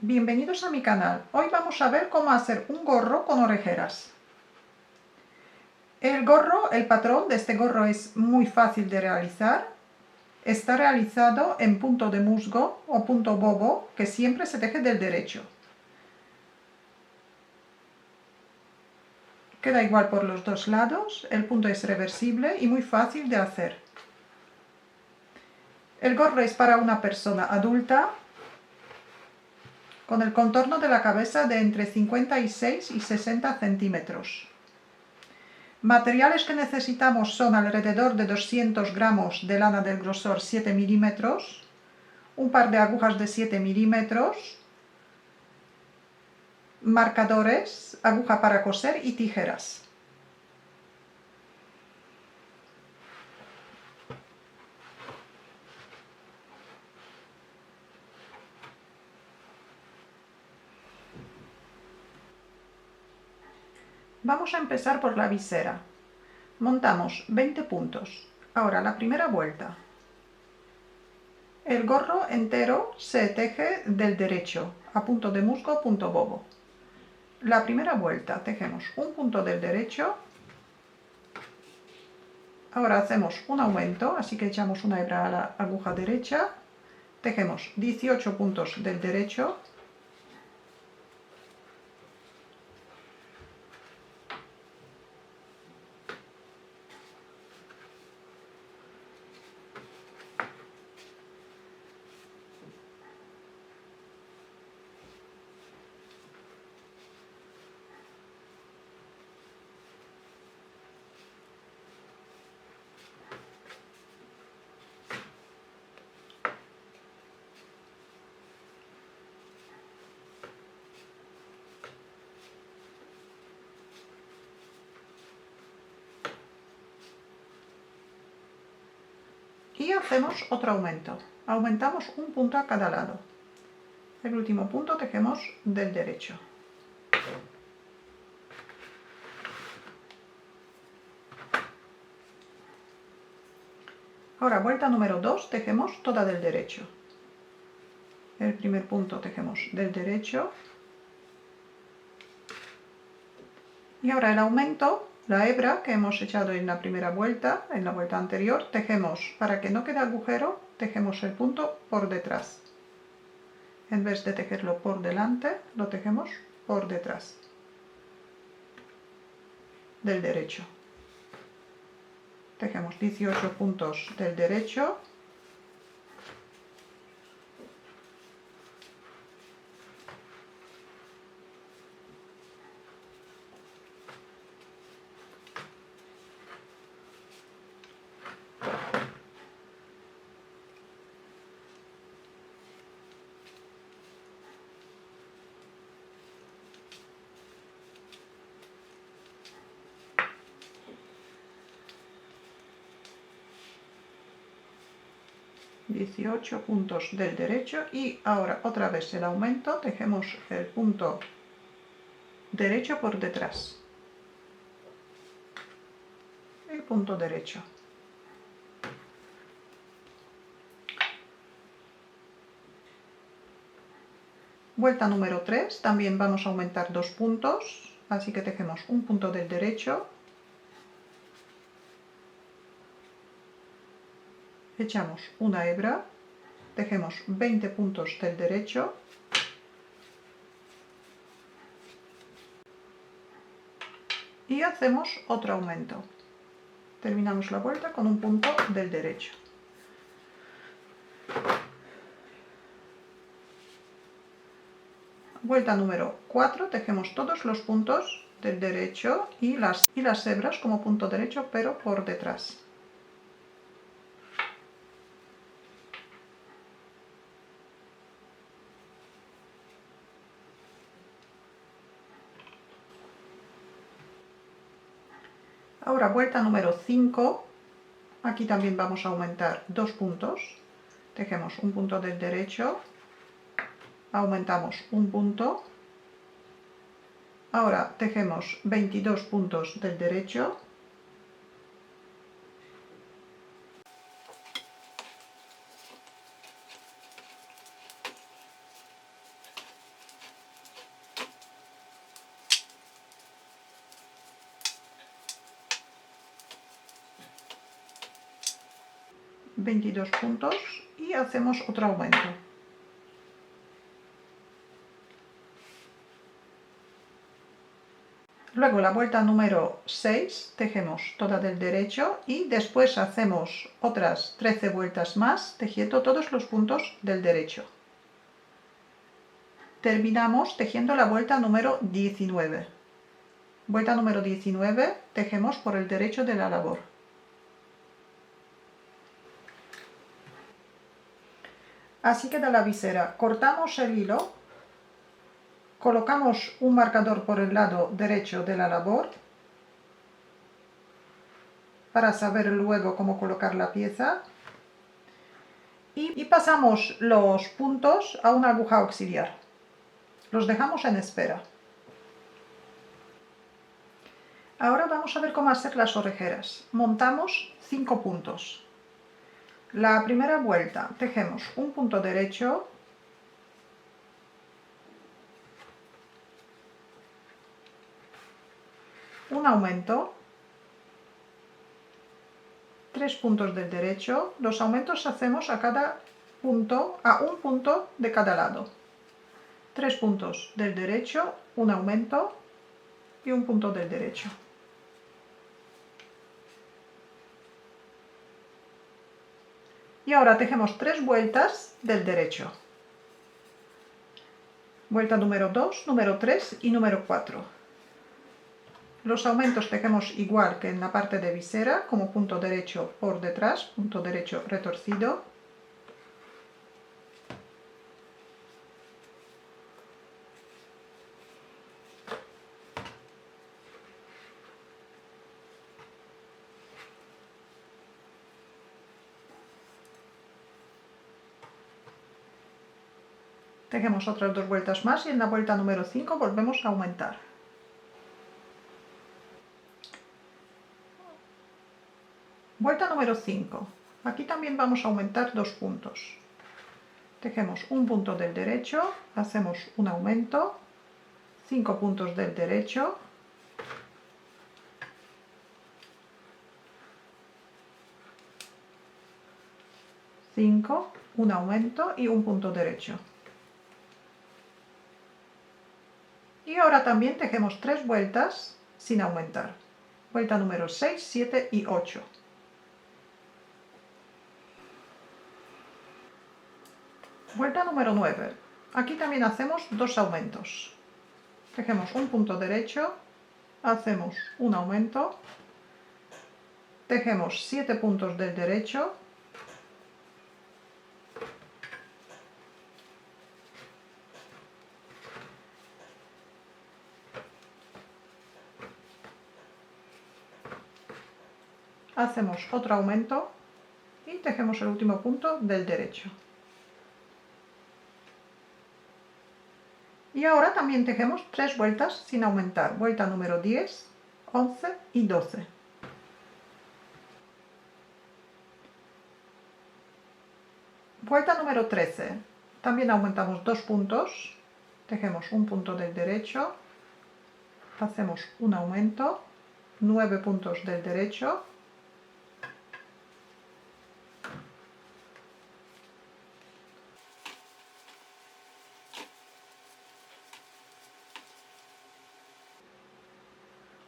Bienvenidos a mi canal. Hoy vamos a ver cómo hacer un gorro con orejeras. El patrón de este gorro es muy fácil de realizar. Está realizado en punto de musgo o punto bobo, que siempre se teje del derecho. Queda igual por los dos lados, el punto es reversible y muy fácil de hacer. El gorro es para una persona adulta, con el contorno de la cabeza de entre 56 y 60 centímetros. Materiales que necesitamos son alrededor de 200 gramos de lana del grosor 7 milímetros, un par de agujas de 7 milímetros, marcadores, aguja para coser y tijeras. Vamos a empezar por la visera. Montamos 20 puntos. Ahora la primera vuelta. El gorro entero se teje del derecho, a punto de musgo, punto bobo. La primera vuelta tejemos un punto del derecho. Ahora hacemos un aumento, así que echamos una hebra a la aguja derecha. Tejemos 18 puntos del derecho. Y hacemos otro aumento. Aumentamos un punto a cada lado. El último punto tejemos del derecho. Ahora, vuelta número 2, tejemos toda del derecho. El primer punto tejemos del derecho. Y ahora el aumento, la hebra que hemos echado en la primera vuelta, en la vuelta anterior, tejemos, para que no quede agujero, tejemos el punto por detrás. En vez de tejerlo por delante, lo tejemos por detrás del derecho. Tejemos 18 puntos del derecho. ...18 puntos del derecho y ahora otra vez el aumento, tejemos el punto derecho por detrás, el punto derecho. Vuelta número 3, también vamos a aumentar 2 puntos, así que tejemos un punto del derecho, echamos una hebra, tejemos 20 puntos del derecho, y hacemos otro aumento. Terminamos la vuelta con un punto del derecho. Vuelta número 4, tejemos todos los puntos del derecho y las hebras como punto derecho, pero por detrás. Ahora vuelta número 5, aquí también vamos a aumentar 2 puntos, tejemos un punto del derecho, aumentamos un punto, ahora tejemos 22 puntos del derecho, 22 puntos y hacemos otro aumento. Luego la vuelta número 6 tejemos toda del derecho y después hacemos otras 13 vueltas más tejiendo todos los puntos del derecho. Terminamos tejiendo la vuelta número 19. Vuelta número 19 tejemos por el derecho de la labor. Así queda la visera. Cortamos el hilo. Colocamos un marcador por el lado derecho de la labor para saber luego cómo colocar la pieza y pasamos los puntos a una aguja auxiliar. Los dejamos en espera. Ahora vamos a ver cómo hacer las orejeras. Montamos 5 puntos. La primera vuelta tejemos un punto derecho, un aumento, 3 puntos del derecho. Los aumentos hacemos a un punto de cada lado. 3 puntos del derecho, un aumento y un punto del derecho. Y ahora tejemos 3 vueltas del derecho. Vuelta número 2, número 3 y número 4. Los aumentos tejemos igual que en la parte de visera, como punto derecho por detrás, punto derecho retorcido. Tejemos otras 2 vueltas más y en la vuelta número 5 volvemos a aumentar. Vuelta número 5. Aquí también vamos a aumentar 2 puntos. Tejemos un punto del derecho, hacemos un aumento, 5 puntos del derecho, un aumento y un punto derecho. Y ahora también tejemos 3 vueltas sin aumentar. Vuelta número 6, 7 y 8. Vuelta número 9. Aquí también hacemos 2 aumentos. Tejemos un punto derecho, hacemos un aumento, tejemos 7 puntos del derecho, hacemos otro aumento y tejemos el último punto del derecho. Y ahora también tejemos 3 vueltas sin aumentar. Vuelta número 10, 11 y 12. Vuelta número 13. También aumentamos 2 puntos. Tejemos un punto del derecho. Hacemos un aumento. 9 puntos del derecho.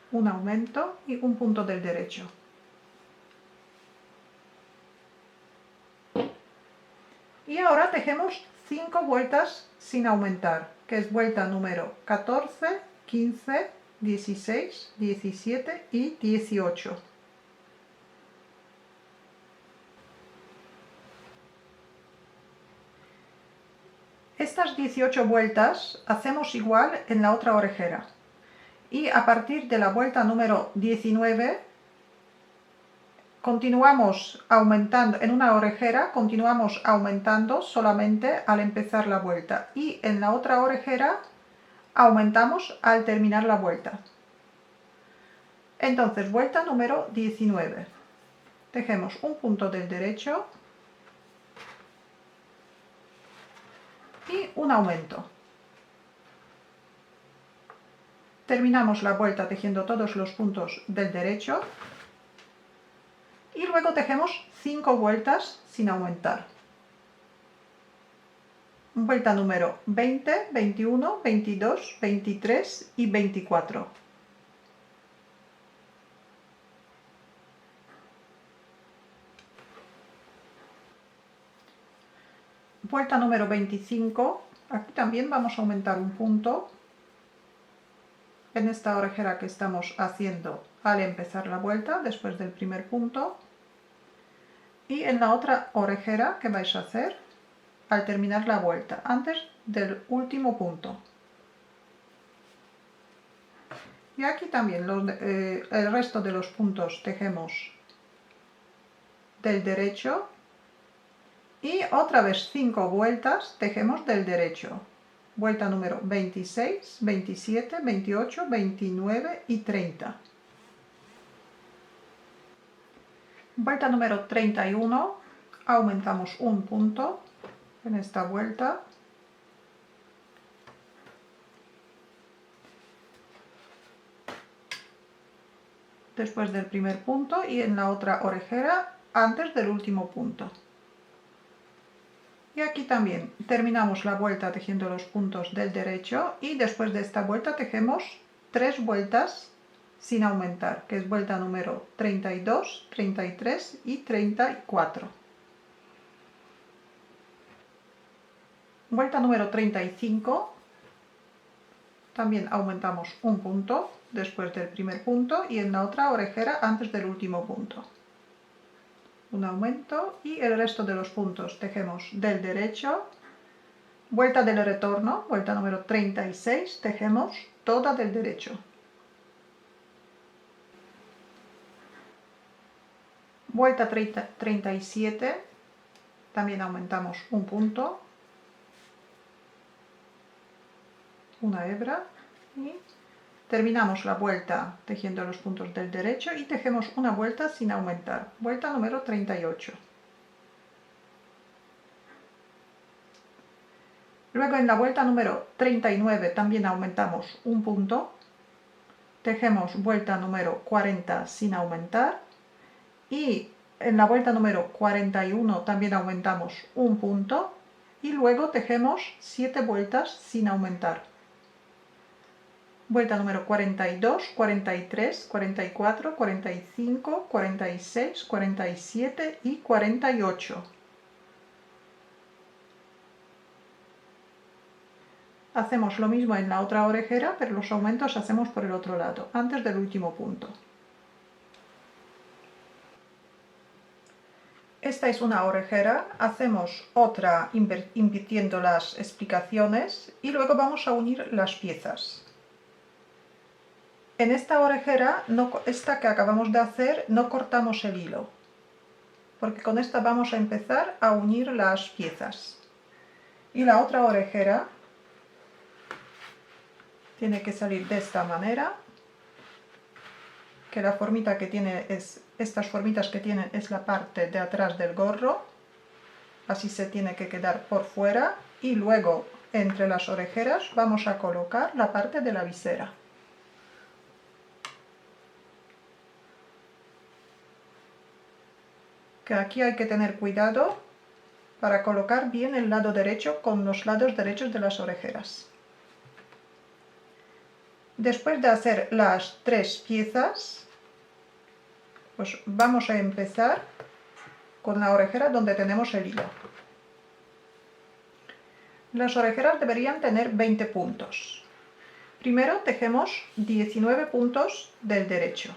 Un aumento y un punto del derecho. Y ahora tejemos 5 vueltas sin aumentar, que es vuelta número 14, 15, 16, 17 y 18. Estas 18 vueltas hacemos igual en la otra orejera. Y a partir de la vuelta número 19 continuamos aumentando, en una orejera continuamos aumentando solamente al empezar la vuelta y en la otra orejera aumentamos al terminar la vuelta. Entonces, vuelta número 19. Tejemos un punto del derecho y un aumento. Terminamos la vuelta tejiendo todos los puntos del derecho y luego tejemos 5 vueltas sin aumentar. Vuelta número 20, 21, 22, 23 y 24. Vuelta número 25, aquí también vamos a aumentar un punto en esta orejera que estamos haciendo al empezar la vuelta, después del primer punto, y en la otra orejera que vais a hacer al terminar la vuelta, antes del último punto. Y aquí también el resto de los puntos tejemos del derecho y otra vez 5 vueltas tejemos del derecho. Vuelta número 26, 27, 28, 29 y 30. Vuelta número 31, aumentamos un punto en esta vuelta. Después del primer punto y en la otra orejera antes del último punto. Y aquí también terminamos la vuelta tejiendo los puntos del derecho y después de esta vuelta tejemos 3 vueltas sin aumentar, que es vuelta número 32, 33 y 34. Vuelta número 35, también aumentamos un punto después del primer punto y en la otra orejera antes del último punto. Un aumento y el resto de los puntos tejemos del derecho. Vuelta del retorno, vuelta número 36, tejemos toda del derecho. Vuelta 37, también aumentamos un punto, una hebra y terminamos la vuelta tejiendo los puntos del derecho y tejemos una vuelta sin aumentar. Vuelta número 38. Luego en la vuelta número 39 también aumentamos un punto. Tejemos vuelta número 40 sin aumentar. Y en la vuelta número 41 también aumentamos un punto. Y luego tejemos 7 vueltas sin aumentar. Vuelta número 42, 43, 44, 45, 46, 47 y 48. Hacemos lo mismo en la otra orejera, pero los aumentos hacemos por el otro lado, antes del último punto. Esta es una orejera, hacemos otra invirtiendo las explicaciones y luego vamos a unir las piezas. En esta orejera, esta que acabamos de hacer, no cortamos el hilo, porque con esta vamos a empezar a unir las piezas. Y la otra orejera tiene que salir de esta manera, que la formita que tiene estas formitas que tienen es la parte de atrás del gorro, así se tiene que quedar por fuera, y luego entre las orejeras vamos a colocar la parte de la visera. Que aquí hay que tener cuidado para colocar bien el lado derecho con los lados derechos de las orejeras. Después de hacer las 3 piezas, pues vamos a empezar con la orejera donde tenemos el hilo. Las orejeras deberían tener 20 puntos. Primero tejemos 19 puntos del derecho.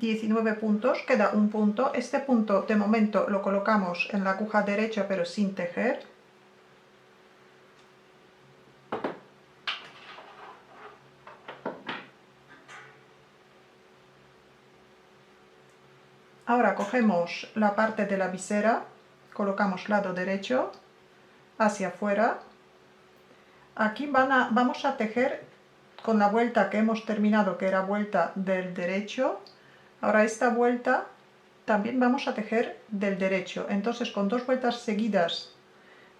...19 puntos, queda un punto. Este punto de momento lo colocamos en la aguja derecha pero sin tejer. Ahora cogemos la parte de la visera, colocamos lado derecho hacia afuera. Aquí vamos a tejer con la vuelta que hemos terminado, que era vuelta del derecho. Ahora esta vuelta también vamos a tejer del derecho. Entonces con 2 vueltas seguidas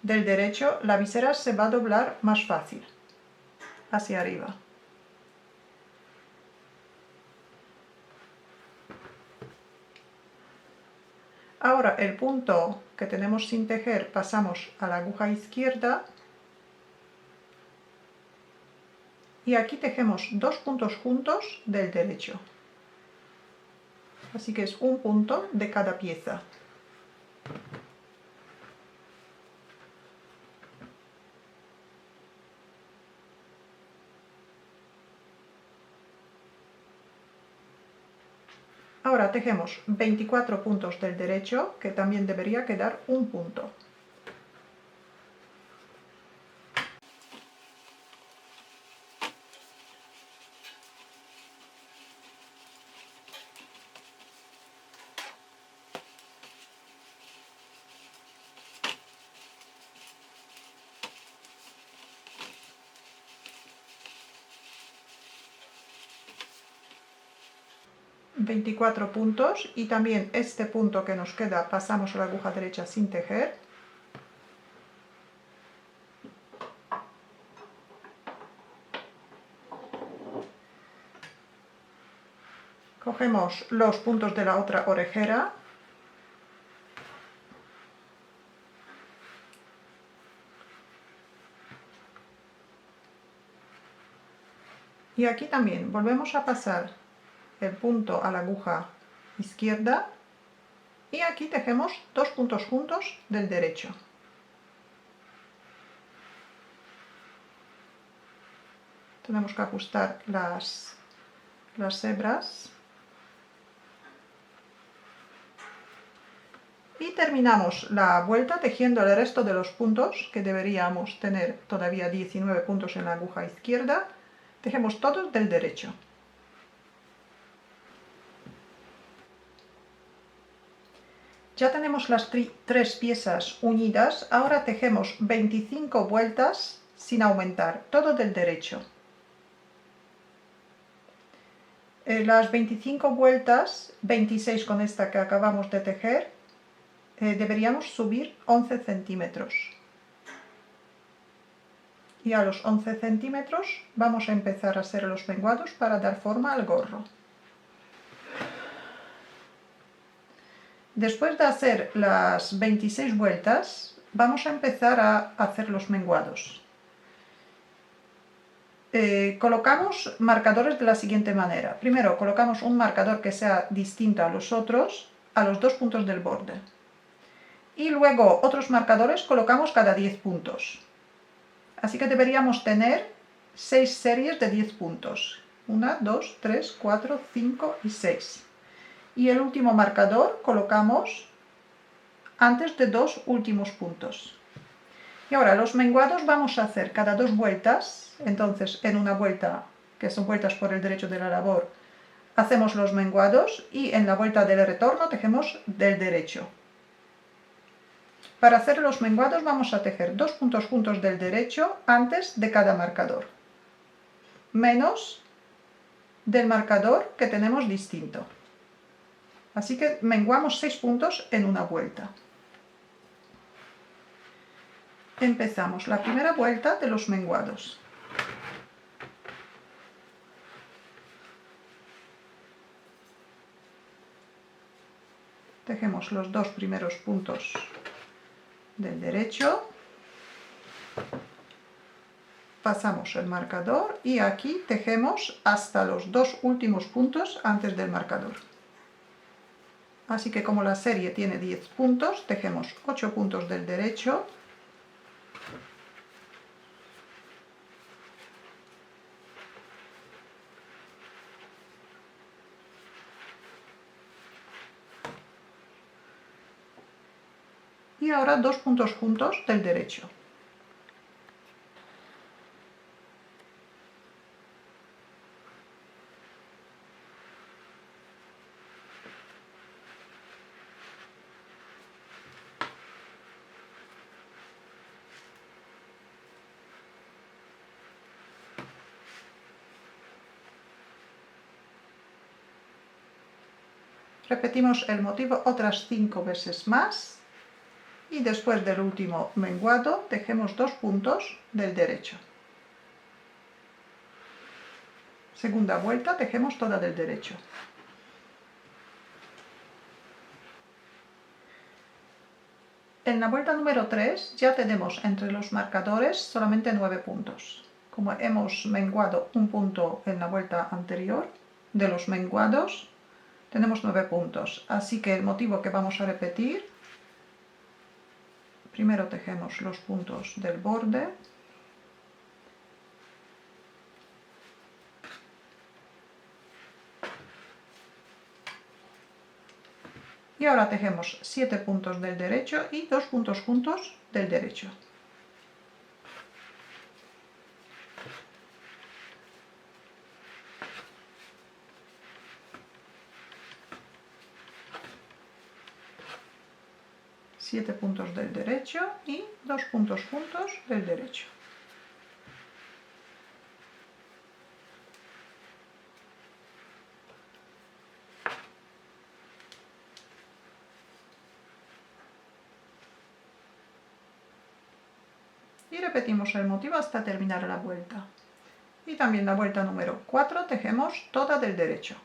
del derecho la visera se va a doblar más fácil hacia arriba. Ahora el punto que tenemos sin tejer pasamos a la aguja izquierda y aquí tejemos 2 puntos juntos del derecho. Así que es un punto de cada pieza. Ahora tejemos 24 puntos del derecho, que también debería quedar un punto. ...24 puntos y también este punto que nos queda pasamos a la aguja derecha sin tejer. Cogemos los puntos de la otra orejera y aquí también volvemos a pasar el punto a la aguja izquierda y aquí tejemos 2 puntos juntos del derecho. Tenemos que ajustar las hebras. Y terminamos la vuelta tejiendo el resto de los puntos, que deberíamos tener todavía 19 puntos en la aguja izquierda. Tejemos todos del derecho. Ya tenemos las 3 piezas unidas, ahora tejemos 25 vueltas sin aumentar, todo del derecho. Las 25 vueltas, 26 con esta que acabamos de tejer, deberíamos subir 11 centímetros. Y a los 11 centímetros vamos a empezar a hacer los menguados para dar forma al gorro. Después de hacer las 26 vueltas, vamos a empezar a hacer los menguados. Colocamos marcadores de la siguiente manera. Primero colocamos un marcador que sea distinto a los otros, a los 2 puntos del borde. Y luego otros marcadores colocamos cada 10 puntos. Así que deberíamos tener 6 series de 10 puntos. 1, 2, 3, 4, 5 y 6. Y el último marcador colocamos antes de 2 últimos puntos. Y ahora los menguados vamos a hacer cada 2 vueltas. Entonces en una vuelta, que son vueltas por el derecho de la labor, hacemos los menguados y en la vuelta del retorno tejemos del derecho. Para hacer los menguados vamos a tejer 2 puntos juntos del derecho antes de cada marcador, menos del marcador que tenemos distinto. Así que menguamos 6 puntos en una vuelta. Empezamos la primera vuelta de los menguados. Tejemos los 2 primeros puntos del derecho, pasamos el marcador y aquí tejemos hasta los 2 últimos puntos antes del marcador. Así que como la serie tiene 10 puntos, tejemos 8 puntos del derecho, y ahora 2 puntos juntos del derecho. Repetimos el motivo otras 5 veces más y después del último menguado tejemos 2 puntos del derecho. Segunda vuelta, tejemos toda del derecho. En la vuelta número 3 ya tenemos entre los marcadores solamente 9 puntos. Como hemos menguado un punto en la vuelta anterior, de los menguados tenemos 9 puntos. Así que el motivo que vamos a repetir, primero tejemos los puntos del borde. Y ahora tejemos 7 puntos del derecho y 2 puntos juntos del derecho. Siete puntos del derecho y 2 puntos juntos del derecho. Y repetimos el motivo hasta terminar la vuelta. Y también la vuelta número 4 tejemos toda del derecho.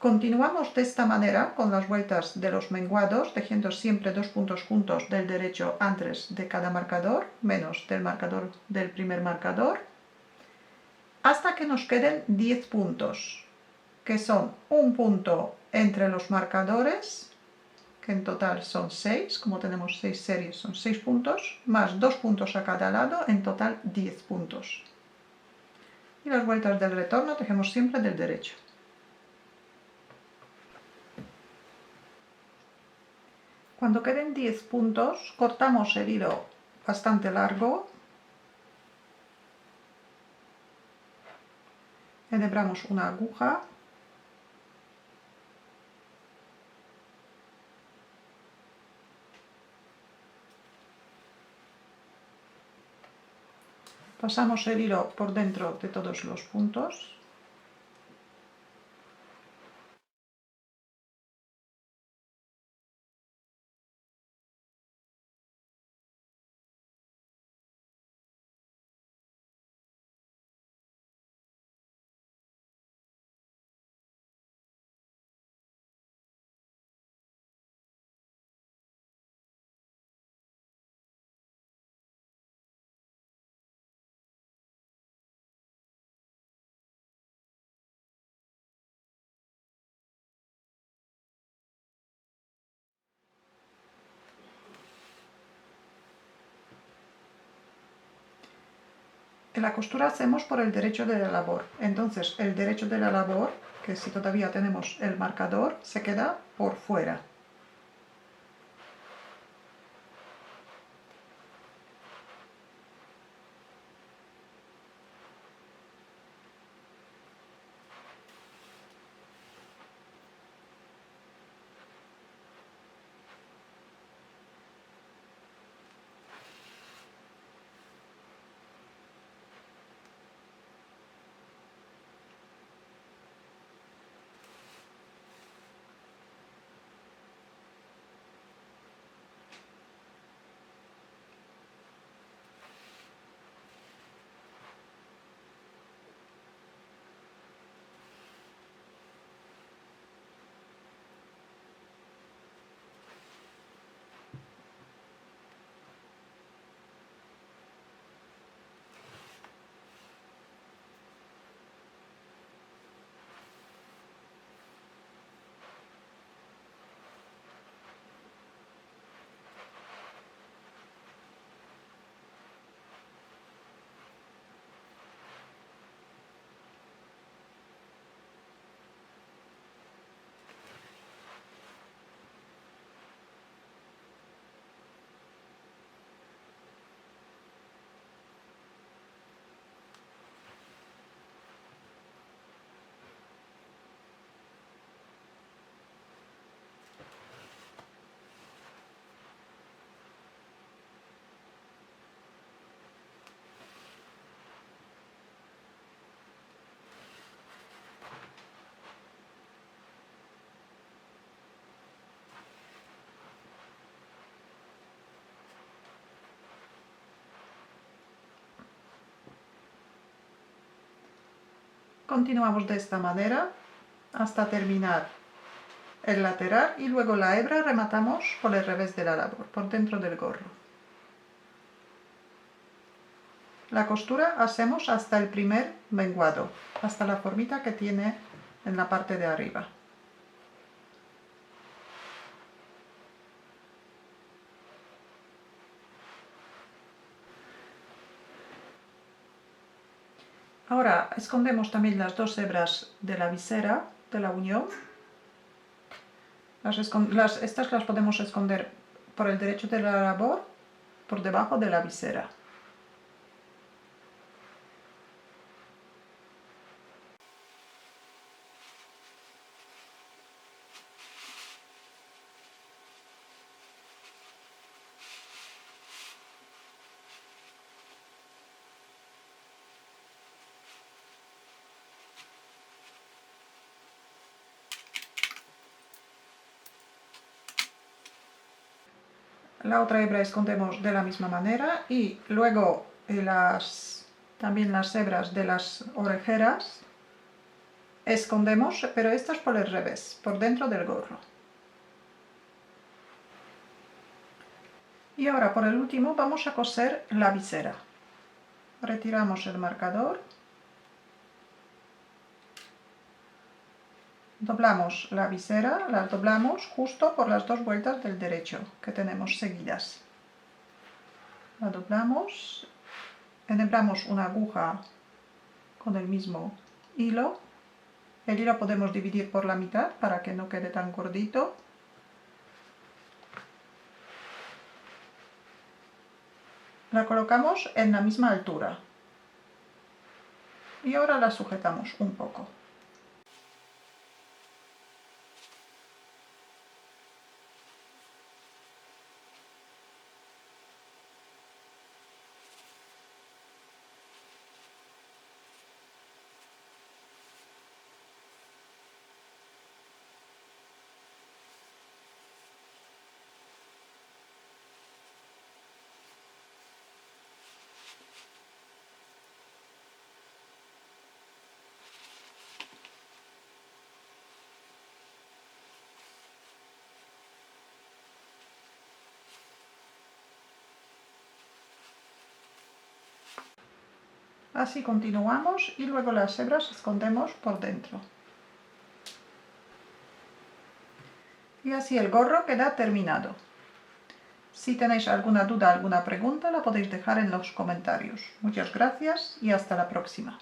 Continuamos de esta manera con las vueltas de los menguados, tejiendo siempre 2 puntos juntos del derecho antes de cada marcador, menos del marcador del primer marcador, hasta que nos queden 10 puntos, que son un punto entre los marcadores, que en total son 6, como tenemos 6 series son 6 puntos, más 2 puntos a cada lado, en total 10 puntos. Y las vueltas del retorno tejemos siempre del derecho. Cuando queden 10 puntos, cortamos el hilo bastante largo, enhebramos una aguja pasamos el hilo por dentro de todos los puntos En la costura hacemos por el derecho de la labor, entonces el derecho de la labor, que si todavía tenemos el marcador, se queda por fuera. Continuamos de esta manera hasta terminar el lateral y luego la hebra rematamos por el revés de la labor, por dentro del gorro. La costura hacemos hasta el primer menguado, hasta la formita que tiene en la parte de arriba. Ahora escondemos también las dos hebras de la visera de la unión. Estas las podemos esconder por el derecho de la labor, por debajo de la visera. La otra hebra escondemos de la misma manera y luego también las hebras de las orejeras escondemos, pero estas por el revés, por dentro del gorro. Y ahora por el último vamos a coser la visera. Retiramos el marcador. Doblamos la visera, la doblamos justo por las dos vueltas del derecho que tenemos seguidas. La doblamos, enhebramos una aguja con el mismo hilo. El hilo podemos dividir por la mitad para que no quede tan gordito. La colocamos en la misma altura. Y ahora la sujetamos un poco. Así continuamos y luego las hebras escondemos por dentro. Y así el gorro queda terminado. Si tenéis alguna duda, alguna pregunta, la podéis dejar en los comentarios. Muchas gracias y hasta la próxima.